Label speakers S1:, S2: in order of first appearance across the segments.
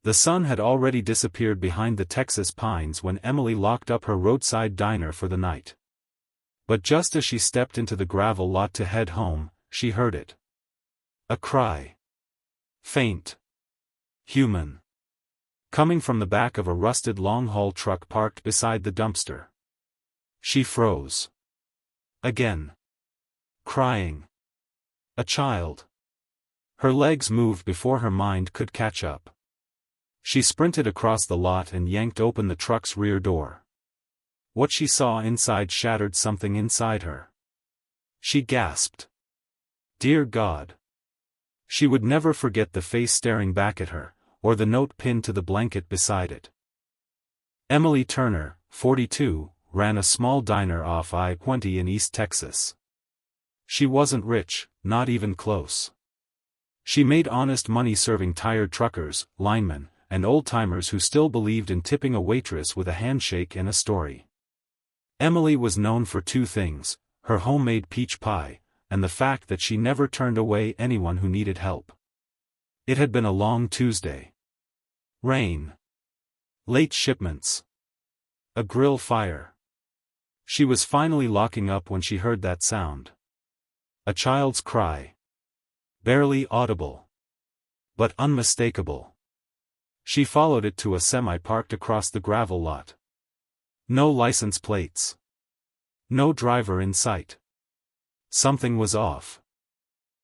S1: The sun had already disappeared behind the Texas pines when Emily locked up her roadside diner for the night. But just as she stepped into the gravel lot to head home, she heard it. A cry. Faint. Human. Coming from the back of a rusted long-haul truck parked beside the dumpster. She froze. Again. Crying. A child. Her legs moved before her mind could catch up. She sprinted across the lot and yanked open the truck's rear door. What she saw inside shattered something inside her. She gasped. Dear God. She would never forget the face staring back at her, or the note pinned to the blanket beside it. Emily Turner, 42, ran a small diner off I-20 in East Texas. She wasn't rich, not even close. She made honest money serving tired truckers, linemen, and old-timers who still believed in tipping a waitress with a handshake and a story. Emily was known for two things, her homemade peach pie, and the fact that she never turned away anyone who needed help. It had been a long Tuesday. Rain. Late shipments. A grill fire. She was finally locking up when she heard that sound. A child's cry. Barely audible. But unmistakable. She followed it to a semi parked across the gravel lot. No license plates. No driver in sight. Something was off.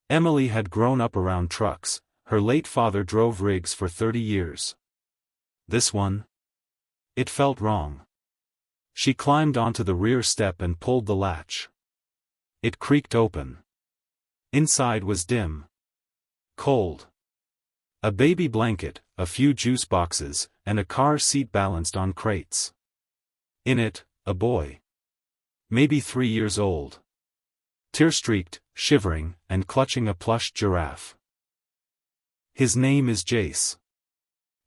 S1: Emily had grown up around trucks, her late father drove rigs for 30 years. This one? It felt wrong. She climbed onto the rear step and pulled the latch. It creaked open. Inside was dim. Cold. A baby blanket, a few juice boxes, and a car seat balanced on crates. In it, a boy. Maybe 3 years old. Tear-streaked, shivering, and clutching a plush giraffe. His name is Jace.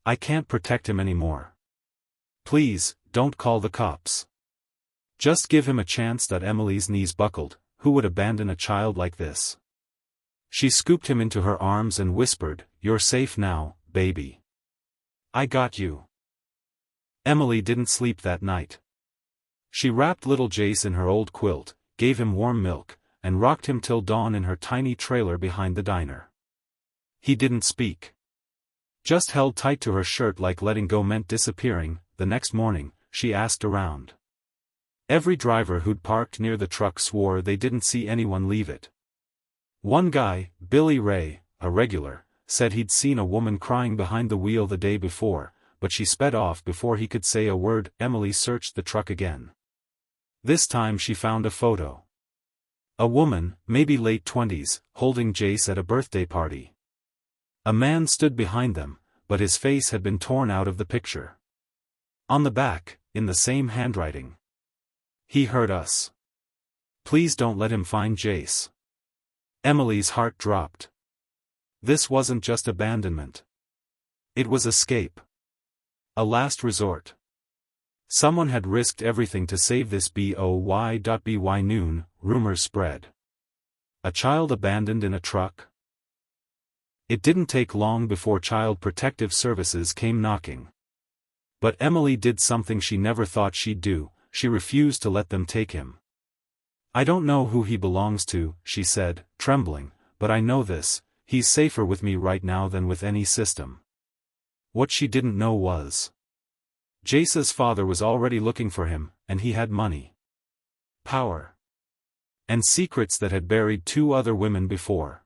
S1: I can't protect him anymore. Please, don't call the cops. Just give him a chance. Emily's knees buckled. Who would abandon a child like this? She scooped him into her arms and whispered, You're safe now, baby. I got you. Emily didn't sleep that night. She wrapped little Jace in her old quilt, gave him warm milk, and rocked him till dawn in her tiny trailer behind the diner. He didn't speak. Just held tight to her shirt like letting go meant disappearing. The next morning, she asked around. Every driver who'd parked near the truck swore they didn't see anyone leave it. One guy, Billy Ray, a regular, said he'd seen a woman crying behind the wheel the day before, but she sped off before he could say a word. Emily searched the truck again. This time she found a photo. A woman, maybe late 20s, holding Jace at a birthday party. A man stood behind them, but his face had been torn out of the picture. On the back, in the same handwriting. He hurt us. Please don't let him find Jace. Emily's heart dropped. This wasn't just abandonment. It was escape. A last resort. Someone had risked everything to save this boy. By noon, rumors spread. A child abandoned in a truck? It didn't take long before Child Protective Services came knocking. But Emily did something she never thought she'd do, she refused to let them take him. I don't know who he belongs to, she said, trembling, but I know this, he's safer with me right now than with any system. What she didn't know was, Jace's father was already looking for him, and he had money. Power. And secrets that had buried 2 other women before.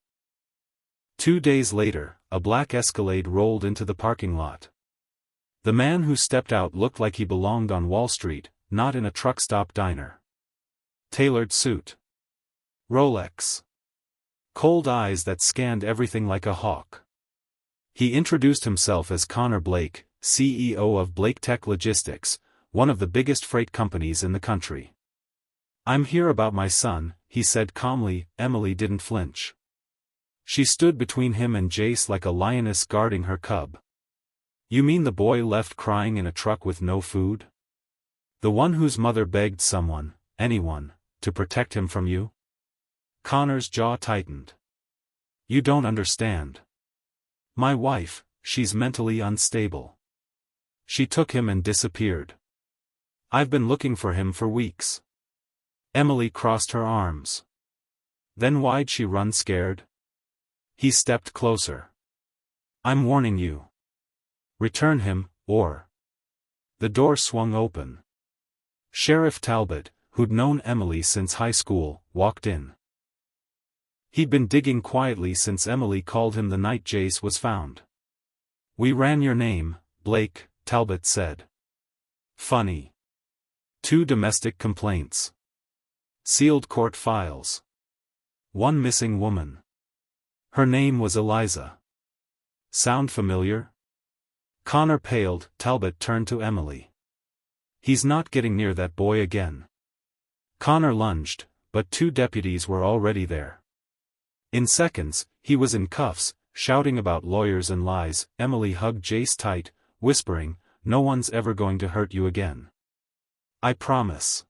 S1: 2 days later, a black Escalade rolled into the parking lot. The man who stepped out looked like he belonged on Wall Street, not in a truck stop diner. Tailored suit. Rolex. Cold eyes that scanned everything like a hawk. He introduced himself as Connor Blake, CEO of BlakeTech Logistics, one of the biggest freight companies in the country. I'm here about my son, he said calmly. Emily didn't flinch. She stood between him and Jace like a lioness guarding her cub. You mean the boy left crying in a truck with no food? The one whose mother begged someone, anyone, to protect him from you? Connor's jaw tightened. You don't understand. My wife, she's mentally unstable. She took him and disappeared. I've been looking for him for weeks. Emily crossed her arms. Then why'd she run scared? He stepped closer. I'm warning you. Return him, or... The door swung open. Sheriff Talbot, who'd known Emily since high school, walked in. He'd been digging quietly since Emily called him the night Jace was found. We ran your name, Blake, Talbot said. Funny. 2 domestic complaints. Sealed court files. 1 missing woman. Her name was Eliza. Sound familiar? Connor paled. Talbot turned to Emily. He's not getting near that boy again. Connor lunged, but 2 deputies were already there. In seconds, he was in cuffs, shouting about lawyers and lies. Emily hugged Jace tight, whispering, "No one's ever going to hurt you again. I promise."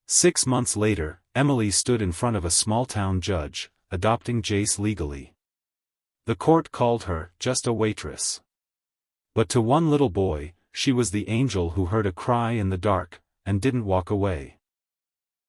S1: 6 months later, Emily stood in front of a small-town judge, adopting Jace legally. The court called her just a waitress. But to one little boy, she was the angel who heard a cry in the dark, and didn't walk away.